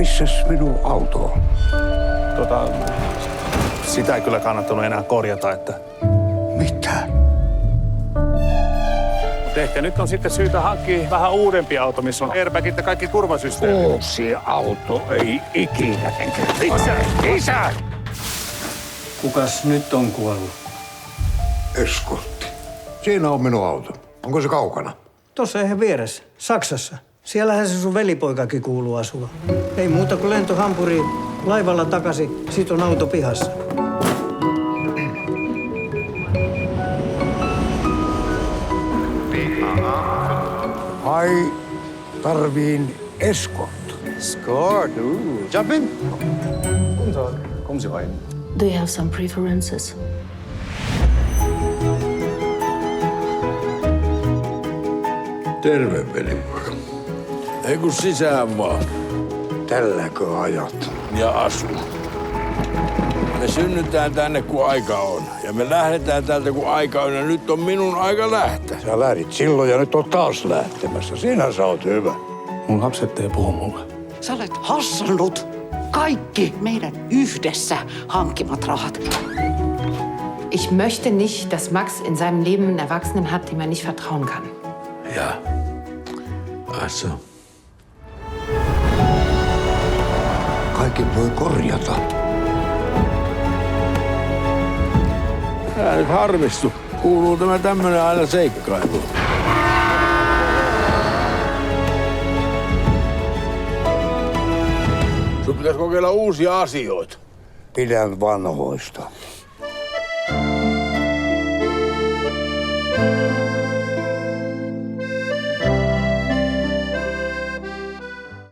Missäs minun auto on? Sitä ei kyllä kannattanut enää korjata, että... Mitä? Mutta ehkä nyt on sitten syytä hankkia vähän uudempi auto, missä on airbagit ja kaikki turvasysteemit. Uusi auto ei ikinä. Isä! Kukas nyt on kuollut? Eskortti. Siinä on minun auto. Onko se kaukana? Tuossa ihan vieressä, Saksassa. Siellähän se sun velipoikakin kuuluu asua. Ei muuta kuin lento Hampuriin, laivalla takaisin, sit on auto pihassa. Ai, tarviin eskortti. Score, du. Jump in. Guten Tag. Kommen Sie rein. Do you have some preferences? Terve, velipoika. Ei kun sisään vaan Tälläkö ajat? ja asu. Me synnytään tänne, kun aika on. Ja me lähdetään täältä, kun aika on. Ja nyt on minun aika lähteä. Sä lähdit silloin ja nyt on taas lähtemässä. Sinä sä oot hyvä. Mun lapset ei puhu mulle. Sä olet hassannut kaikki meidän yhdessä hankkimat rahat. Ich möchte nicht, dass Max in seinem Leben einen Erwachsenen hat, dem er nicht vertrauen kann. Ja. Ach Kaikki voi korjata. Älä nyt harmistu. Kuuluu tämä tämmönen aina seikkailuun. Sun pitäisi kokeilla uusia asioita. Pidän vanhoista.